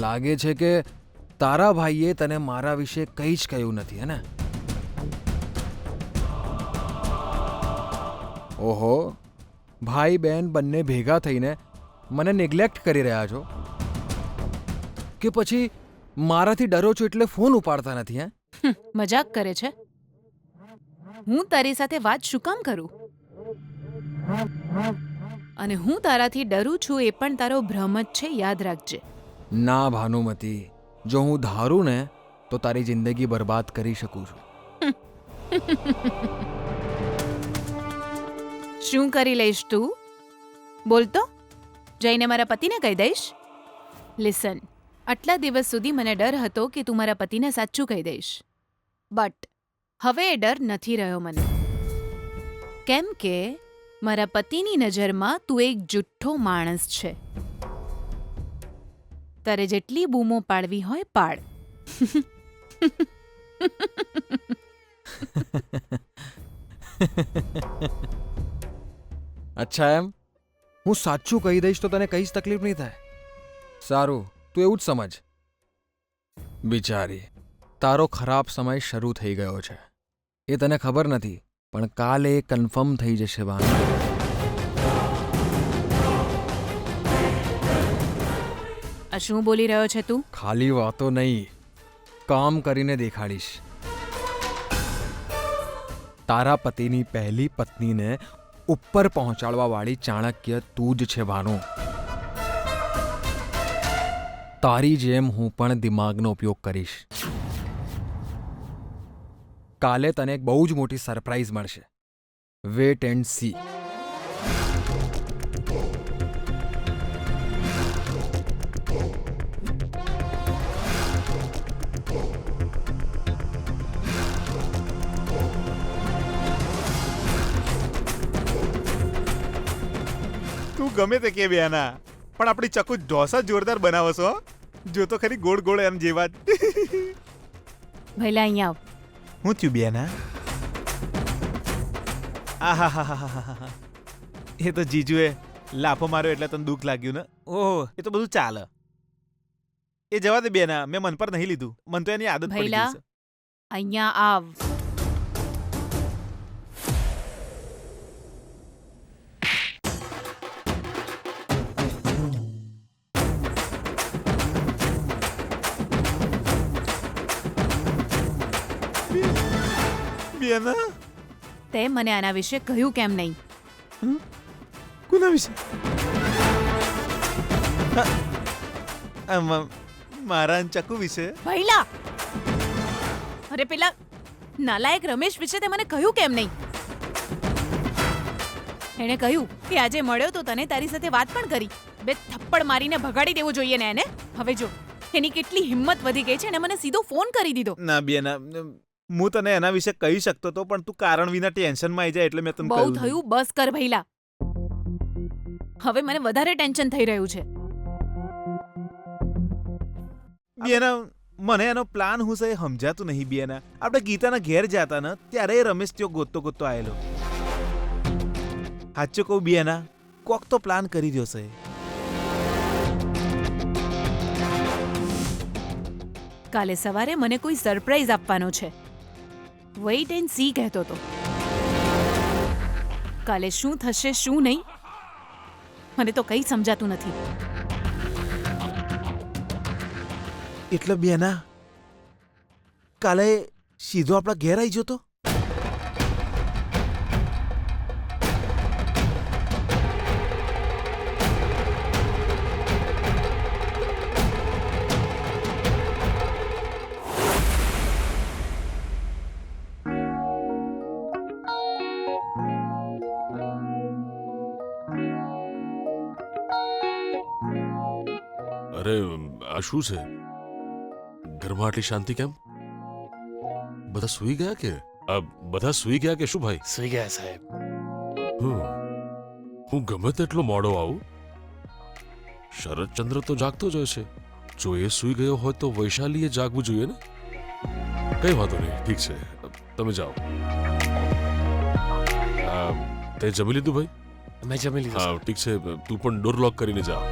લાગે છે કે તારા ભાઈએ તને મારા વિશે કંઈ જ કહ્યું નથી, હે ને? ઓહો, ભાઈ બહેન બંને ભેગા થઈને મને નેગ્લેક્ટ કરી રહ્યા છો કે પછી મારાથી ડરો છો એટલે ફોન ઉપાડતા નથી, હે? મજાક કરે છે? હું તારી સાથે વાત શું કામ કરું? અને હું તારાથી ડરું છું એ પણ તારો ભ્રમ જ છે, યાદ રાખજે. ના ભાનુમતી, જો હું ધારું ને તો તારી જિંદગી બરબાદ કરી શકું છું. શું કરી લઈશ તું? બોલ તો. જઈને મારા પતિને કહી દઈશ? લિસન, આટલા દિવસ સુધી મને ડર હતો કે તું મારા પતિને સાચું કહી દઈશ, બટ હવે એ ડર નથી રહ્યો મને, કેમ કે મારા પતિની નજરમાં તું એક જુઠ્ઠો માણસ છે. તારે જેટલી બૂમો પાડવી હોય પાડ. અચ્છા એમ? હું સાચું કહી દઈશ તો તને કંઈ જ તકલીફ નહીં થાય? સારું, તું એવું જ સમજ. બિચારી, તારો ખરાબ સમય શરૂ થઈ ગયો છે. એ તને ખબર નથી, પણ કાલે એ કન્ફર્મ થઈ જશે. ભાન આ શું બોલી રહ્યો છે તું? ખાલી વાતો નહીં, કામ કરીને દેખાડીશ. તારા પતિની પહેલી પત્નીને ઉપર પહોંચાડવા વાળી ચાણક્ય તું જ છે ભાનુ. તારી જેમ હું પણ દિમાગનો ઉપયોગ કરીશ. કાલે તને એક બહુ જ મોટી સરપ્રાઈઝ મળશે. Wait and see. તું ગમે તે કે બેના, પણ આપણી ચકુ ઢોસા જોરદાર બનાવો છો. જો તો ખરી ગોળ ગોળ એમ જેવા જ. ભઈલા અહીંયા આવ. હું થયું બેના? આહાહાહાહા. એ તો જીજુએ લાફો માર્યો એટલે તને દુઃખ લાગ્યું ને? ઓહો, એ તો બધું ચાલે. એ જવા દે બેના, મેં મન પર નહીં લીધું. મન તો એની આદત પડી ભઈલા ગઈ છે. અહીંયા આવ. બેના, તે મને આના વિશે કહ્યું કેમ નહીં? કોના વિશે? મારા અને ચકુ વિશે. ભઈલા! અરે પેલા નાલાયક રમેશ વિશે તે મને કહ્યું કેમ નહીં? એણે કહ્યું કે આજે મળ્યો તો તને તારી સાથે વાત પણ કરી. બે થપ્પડ મારીને ભગાડી દેવો જોઈએ ને એને. હવે જો એની કેટલી હિંમત વધી ગઈ છે અને મને સીધો ફોન કરી દીધો. ના બેના, હું તને એના વિશે કહી શકતો હતો, પણ તું કારણ વિના ટેન્શનમાં આવી જાય એટલે મેં તને બહુ કહ્યું. થયું, બસ કર ભઈલા. હવે મને વધારે ટેન્શન થઈ રહ્યું છે. બેના, મને એનો પ્લાન હું છે એ સમજાતું નહીં બેના. આપણે ગીતાના ઘેર જતા ને ત્યારે એ રમેશ ત્યો ગોતતો ગોતતો આવેલો. સાચું કહું બેના, કોક તો પ્લાન કરી દ્યો છે. કાલે સવારે મને કોઈ સરપ્રાઈઝ આપવાનો છે. વેઇટ એન્ડ સી કહેતો હતો. કાલે શું થશે શું નહીં મને તો કંઈ સમજાતું નથી. એટલે બેના, કાલે સીધો આપણા ઘેર આવી જતો. અરે આ શું છે? ઘરમાં આટલી શાંતિ કેમ? બધા સૂઈ ગયા કે? બધા સૂઈ ગયા કે શું ભાઈ? સુઈ ગયા સાહેબ. હું ગમે તેટલો મોડો આવું, શરદચંદ્ર તો જાગતો જ હોય છે. જો એ સૂઈ ગયો હોય તો વૈશાલીએ જાગવું જોઈએ ને. કઈ વાંધો નહીં, ઠીક છે, તમે જાઓ. તે જમી લીધું ભાઈ? મેં જમી લીધું. હા ઠીક છે, તું પણ ડોર લોક કરીને જા.